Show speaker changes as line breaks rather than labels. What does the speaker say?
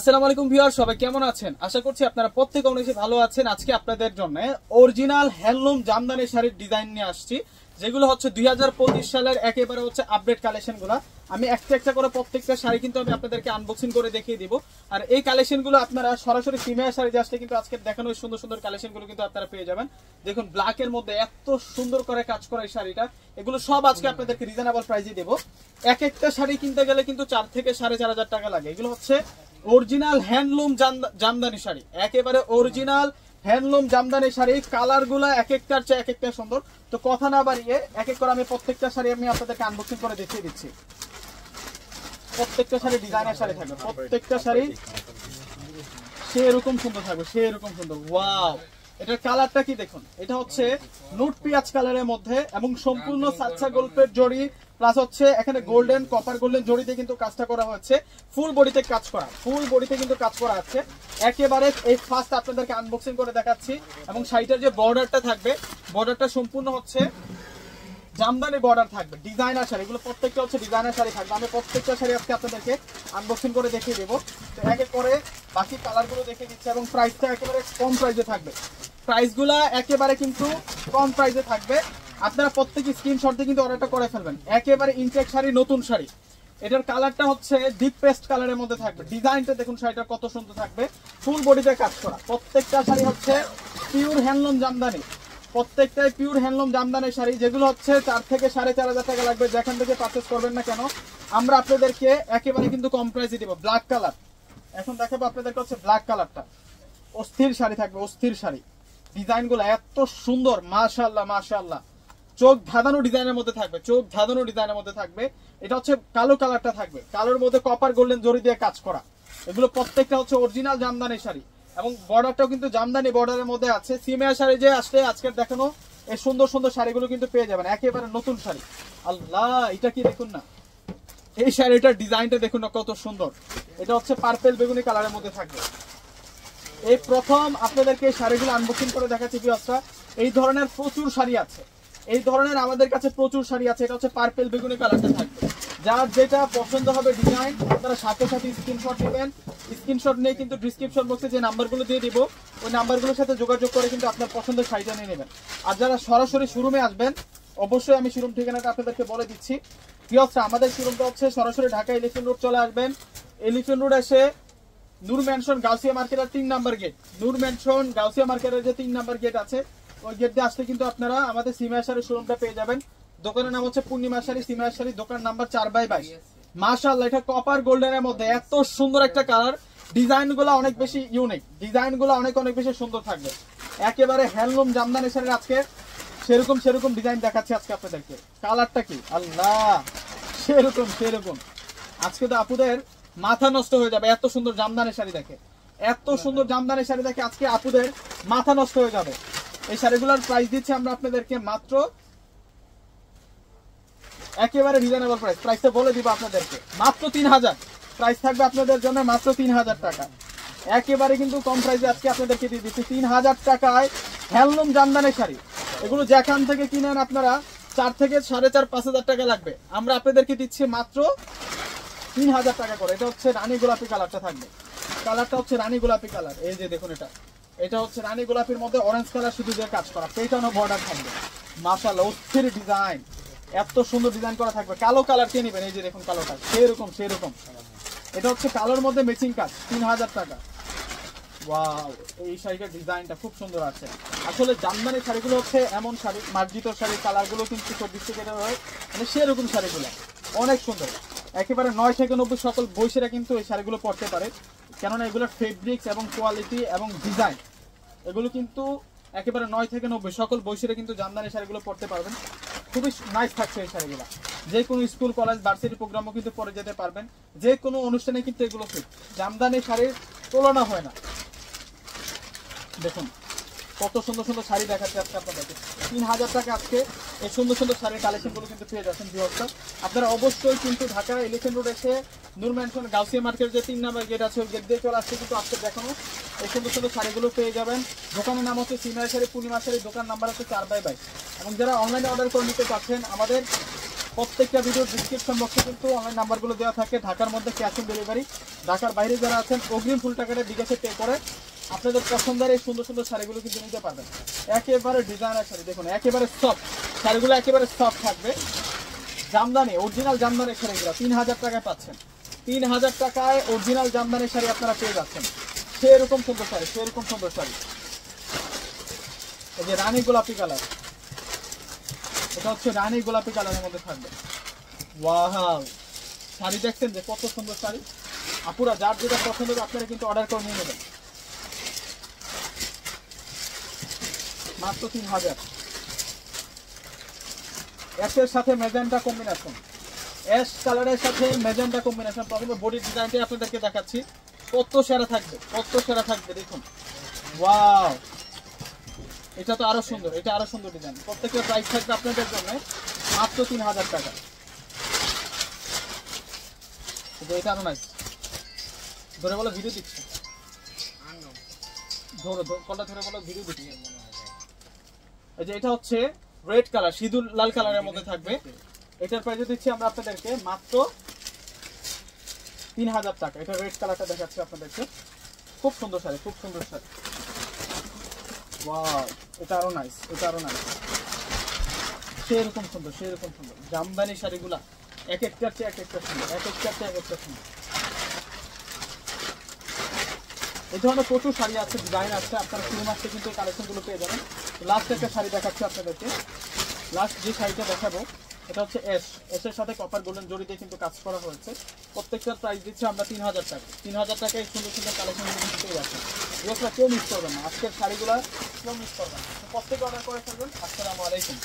আসসালামু আলাইকুম ভিউয়ার, সবাই কেমন আছেন? আশা করছি আপনারা প্রত্যেকে অনেক ভালো আছেন। আজকে আপনাদের জন্য অরিজিনাল হ্যান্ডলুম জামদানি শাড়ির ডিজাইন নিয়ে আসছি, যেগুলো হচ্ছে 2025 সালের একেবারে হচ্ছে আপডেট কালেকশনগুলো। আমি একটা একটা করে প্রত্যেকটা শাড়ি কিন্তু আমি আপনাদেরকে আনবক্সিং করে দেখিয়ে দিব। আর এই কালেকশনগুলো আপনারা সরাসরি সিমিয়া শাড়ি আসলে কিন্তু আজকে দেখানো সুন্দর সুন্দর কালেকশনগুলো কিন্তু আপনারা পেয়ে যাবেন। দেখুন ব্ল্যাকের মধ্যে এত সুন্দর করে কাজ করা এই শাড়িটা, এগুলো সব আজকে আপনাদেরকে রিজনেবল প্রাইসে দেবো। এক একটা শাড়ি কিনতে গেলে কিন্তু 4 থেকে 4,500 টাকা লাগে। এগুলো হচ্ছে অরিজিনাল হ্যান্ডলুম জামদানি শাড়ি, একেবারে original handloom Jamdani sari. Colour গুলা এক একটার চেয়ে এক একটা সুন্দর। তো কথা না বাড়িয়ে এক এক করে আমি প্রত্যেকটা শাড়ি আমি আপনাদেরকে আনবক্সিং করে দেখিয়ে দিচ্ছি। প্রত্যেকটা শাড়ি ডিজাইনের শাড়ি থাকবে, প্রত্যেকটা শাড়ি সেরকম সুন্দর থাকবে, সেরকম সুন্দর। ওয়াও, এটার কালারটা কি দেখুন, এটা হচ্ছে নুট পিয়াজ কালারের মধ্যে এবং সম্পূর্ণ সাচ্চা গোল্ডের জড়ি প্লাস হচ্ছে এখানে গোল্ডেন কপার গোল্ডেন জড়িতে কিন্তু কাজটা করা হচ্ছে। ফুল বডিতে কাজ করা, ফুল বডিতে কিন্তু কাজ করা আছে। একেবারে এই ফার্স্ট আপনাদেরকে আনবক্সিং করে দেখাচ্ছি। এবং শাড়িটার যে বর্ডারটা থাকবে, বর্ডারটা সম্পূর্ণ হচ্ছে জামদানি বর্ডার থাকবে। ডিজাইনার শাড়ি, এগুলো প্রত্যেকটা হচ্ছে ডিজাইনার শাড়ি থাকবে। আমি প্রত্যেকটা শাড়ি আজকে আপনাদেরকে আনবক্সিং করে দেখিয়ে দেবো। তো এক এক করে বাকি কালারগুলো দেখিয়ে দিচ্ছে এবং প্রাইসটা একেবারে কম প্রাইসে থাকবে। প্রাইসগুলো একেবারে কিন্তু কম প্রাইসে থাকবে। আপনারা প্রত্যেকে স্ক্রিনশট দিয়ে কিন্তু অর্ডারটা করে ফেলবেন। একেবারে ইনটেক শাড়ি, নতুন শাড়ি। এটার কালারটা হচ্ছে ডিপ পেস্ট কালারের মধ্যে থাকবে। ডিজাইনটা দেখুন শাড়িটা কত সুন্দর থাকবে, ফুল বডিতে কাজ করা। প্রত্যেকটা শাড়ি হচ্ছে পিওর হ্যান্ডলুম জামদানি, প্রত্যেকটাই পিওর হ্যান্ডলুম জামদানি শাড়ি, যেগুলো হচ্ছে 4 থেকে 4,500 টাকা লাগবে। যেখান থেকে পারচেস করবেন না কেন, আমরা আপনাদেরকে একেবারে কিন্তু কম প্রাইসে দিব। ব্ল্যাক কালার এখন দেখাবো আপনাদেরকে, হচ্ছে ব্ল্যাক কালারটা। অস্থির শাড়ি থাকবে, অস্থির শাড়ি। ডিজাইনগুলো এত সুন্দর, মাশাআল্লাহ মাশাআল্লাহ। চোখ ধাঁধানো ডিজাইনের মধ্যে থাকবে, চোখ ধাঁধানো ডিজাইনের মধ্যে থাকবে। এটা হচ্ছে কালো কালারটা থাকবে, কালোর মধ্যে কপার গোল্ডেন জরি দিয়ে কাজ করা। এগুলো প্রত্যেকটা হচ্ছে অরিজিনাল জামদানি শাড়ি এবং বর্ডারটাও কিন্তু জামদানি বর্ডারের মধ্যে আছে। সিমিয়া শাড়ি যে আসলে আজকের দেখানো এই সুন্দর সুন্দর শাড়িগুলো কিন্তু পেয়ে যাবেন, একেবারে নতুন শাড়ি। আল্লাহ, এটা কি দেখুন না, এই শাড়িটার ডিজাইনটা দেখুন না কত সুন্দর। এটা হচ্ছে পার্পেল বেগুনি কালারের মধ্যে থাকবে। এই প্রথম আপনাদেরকে এই শাড়িগুলো আনবক্সিং করে দেখাচ্ছি ভিউয়ার্সরা। এই ধরনের প্রচুর শাড়ি আছে, এই ধরনের আমাদের কাছে প্রচুর শাড়ি আছে। এটা হচ্ছে পার্পেল বেগুনি কালারটা থাকবে। যার যেটা পছন্দ হবে ডিজাইন, আপনারা সাথে সাথে স্ক্রিনশট নেবেন। স্ক্রিনশট নিয়ে কিন্তু ডিসক্রিপশন বক্সে যে নাম্বারগুলো দিয়ে দিব, ওই নাম্বারগুলোর সাথে যোগাযোগ করে কিন্তু আপনার পছন্দের শাড়িটা নিয়ে নেবেন। আর যারা সরাসরি শোরুমে আসবেন, অবশ্যই আমি শোরুম ঠিকানাটা আপনাদেরকে বলে দিচ্ছি। ভিউয়ার্সরা, আমাদের শোরুমটা হচ্ছে সরাসরি ঢাকা এলিফ্যান্ট রোড চলে আসবেন। এলিফ্যান্ট রোড এসে নূর ম্যানশন গাউসিয়া মার্কেটের 3 নাম্বার গেট, নূর ম্যানশন গাউসিয়া মার্কেটের যে 3 নাম্বার গেট আছে, ওই গেট দিয়ে আসলে কিন্তু আপনারা আমাদের সিমিয়া শাড়ির শোরুমটা পেয়ে যাবেন। দোকানের নাম হচ্ছে পূর্ণিমা শাড়ি, সিমিয়া শাড়ি, দোকান নাম্বার 4/22। মাশাআল্লাহ, এটা কপার গোল্ডেনের মধ্যে এত সুন্দর একটা কালার। ডিজাইনগুলো অনেক বেশি ইউনিক, ডিজাইনগুলো অনেক অনেক বেশি সুন্দর থাকবে। একেবারে হ্যান্ডলুম জামদানি শাড়ির আজকে সেরকম ডিজাইন দেখাচ্ছি আজকে আপনাদেরকে। কালারটা কি আল্লাহ, সেরকম আজকে তো আপুদের মাথা নষ্ট হয়ে যাবে। এত সুন্দর জামদানি শাড়ি দেখে, এত সুন্দর জামদানি শাড়ি দেখে আজকে আপুদের মাথা নষ্ট হয়ে যাবে। এই শাড়িগুলোর প্রাইস দিচ্ছি আমরা আপনাদেরকে মাত্র একেবারে রিজনেবল প্রাইস। প্রাইসটা বলে দিব আপনাদেরকে, মাত্র 3,000 প্রাইস থাকবে আপনাদের জন্য, মাত্র 3,000 টাকা। একেবারে কিন্তু কম প্রাইসে আজকে আপনাদেরকে দিয়ে দিচ্ছি 3,000 টাকায় হ্যান্ডলুম জামদানি শাড়ি। এগুলো যেখান থেকে কিনেন আপনারা 4 থেকে 4,500-5,000 টাকা লাগবে, আমরা আপনাদেরকে দিচ্ছি মাত্র 3,000 টাকা করে। এটা হচ্ছে রানী গোলাপি কালারটা থাকবে, কালারটা হচ্ছে রানী গোলাপি কালার। এই যে দেখুন, এটা হচ্ছে রানী গোলাপির মধ্যে অরেঞ্জ কালার শুধু দিয়ে কাজ করা, পেটানো বর্ডার থাকবে। মাশাআল্লাহ, অস্থির ডিজাইন, এত সুন্দর ডিজাইন করা থাকবে। কালো কালার কে নেবেন, এই যে দেখুন কালোটা সেরকম। এটা হচ্ছে কালোর মধ্যে ম্যাচিং কাজ, 3,000 টাকা। ওয়াও, এই শাড়িটার ডিজাইনটা খুব সুন্দর আছে। আসলে জামদানি শাড়িগুলো হচ্ছে এমন শাড়ি, মার্জিত শাড়ি, কালারগুলো কিন্তু 24 থেকে হয়, মানে সেরকম শাড়িগুলো অনেক সুন্দর। একেবারে 9 থেকে 90 সকল বয়সীরা কিন্তু এই শাড়িগুলো পরতে পারে, কেননা এগুলোর ফেব্রিক্স এবং কোয়ালিটি এবং ডিজাইন এগুলো কিন্তু একেবারে 9 থেকে 90 সকল বয়সীরা কিন্তু জামদানি শাড়িগুলো পরতে পারবেন। খুবই নাইস থাকছে এই শাড়িগুলো। যে কোনো স্কুল কলেজ ভার্সিটি প্রোগ্রামও কিন্তু পরে যেতে পারবেন, যে কোনো অনুষ্ঠানে কিন্তু এগুলো ফিট। জামদানি শাড়ির তুলনা হয় না। দেখুন কত সুন্দর সুন্দর শাড়ি দেখাচ্ছে আজকে আপনাদেরকে। 3,000 টাকা আজকে এই সুন্দর সুন্দর শাড়ির কালেকশনগুলো কিন্তু পেয়ে যাচ্ছেন ভিউয়ার্সরা। আপনারা অবশ্যই কিন্তু ঢাকা এলিফ্যান্ট রোড এসে নূর ম্যানশন গাউসিয়া মার্কেট যে 3 নাম্বার গেট আছে, ওই গেট দিয়ে চলে আসছে কিন্তু আজকে দেখানো এই সুন্দর সুন্দর শাড়িগুলো পেয়ে যাবেন। দোকানের নাম হচ্ছে সিমিয়া শাড়ি, পূর্ণিমা শাড়ি, দোকান নাম্বার হচ্ছে 4/22। এবং যারা অনলাইনে অর্ডার করে নিতে চাচ্ছেন, আমাদের প্রত্যেকটা ভিডিওর ডেসক্রিপশন বক্সে কিন্তু অনলাইন নাম্বারগুলো দেওয়া থাকে। ঢাকার মধ্যে ক্যাশ অন ডেলিভারি, ঢাকার বাইরে যারা আছেন অগ্রিম ফুল টাকাটা বিকাশে পে করে আপনাদের পছন্দের এই সুন্দর সুন্দর শাড়িগুলো কিন্তু নিতে পারবেন। একেবারে ডিজাইনার শাড়ি দেখুন, একেবারে সফট শাড়িগুলো, একেবারে সফট থাকবে। জামদানি, অরিজিনাল জামদানি শাড়িগুলো 3000 টাকায় পাচ্ছেন। 3000 টাকায় অরিজিনাল জামদানি শাড়ি আপনারা পেয়ে যাচ্ছেন। সেরকম সুন্দর শাড়ি, সেরকম সুন্দর শাড়ি। এই যে রানী গোলাপি কালার, এটা হচ্ছে রানী গোলাপি কালারের মধ্যে থাকবে। ওয়াও, শাড়ি দেখছেন যে কত সুন্দর শাড়ি। আপুরা যার যেটা পছন্দ হবে আপনারা কিন্তু অর্ডার করে নিয়ে নেবেন। মাত্র 3000। অ্যাশের সাথে ম্যাজেন্টা কম্বিনেশন, অ্যাশ কালারের সাথে ম্যাজেন্টা কম্বিনেশন। প্রথমে বডি ডিজাইনটা আপনাদেরকে দেখাচ্ছি, কত সেরা থাকবে, কত সেরা থাকবে দেখুন। ওয়াও, এটা তো আরো সুন্দর, এটা আরো সুন্দর ডিজাইন। প্রত্যেকটা প্রাইস থাকবে আপনাদের জন্য মাত্র 3000 টাকা। এটা আরো নাইস, ধরে বলো ভিডিও দিচ্ছি, ধরো কলটা ধরে বলো ভিডিও দিচ্ছি। এই যে এটা হচ্ছে রেড কালার, সিঁদুর লাল কালারের মধ্যে থাকবে। এটার প্রাইস দিচ্ছি আমরা আপনাদেরকে মাত্র 3000 টাকা। এটা রেড কালারটা দেখাচ্ছি আপনাদেরকে, খুব সুন্দর শাড়ি, খুব সুন্দর শাড়ি। ওয়াও, এটা আরো নাইস, এটা আরো নাইস। সেরকম সুন্দর, সেরকম সুন্দর জামদানি শাড়িগুলা এক একটার চেয়ে এক একটা সুন্দর, এক একটার চেয়ে এক একটা সুন্দর। এই ধরনের প্রচুর শাড়ি আছে, ডিজাইন আছে, আপনারা শুরু মাসে কিন্তু এই কালেকশনগুলো পেয়ে যাবেন। লাস্ট একটা শাড়ি দেখাচ্ছি আপনাদেরকে। লাস্ট যে শাড়িটা দেখাবো এটা হচ্ছে এসের সাথে কপার গোল্ডেন জড়ি দিয়ে কিন্তু কাজ করা হয়েছে। প্রত্যেকটার প্রাইস দিচ্ছি আমরা 3000 টাকা। 3000 টাকায় সুন্দর সুন্দর কালেকশনগুলো কিন্তু পেয়ে যাচ্ছে। এগুলো কেউ মিস করবেন না, আজকের শাড়িগুলো কেউ মিস করবেন না। প্রত্যেকে অর্ডার করে ফেলবেন। আসসালামু আলাইকুম।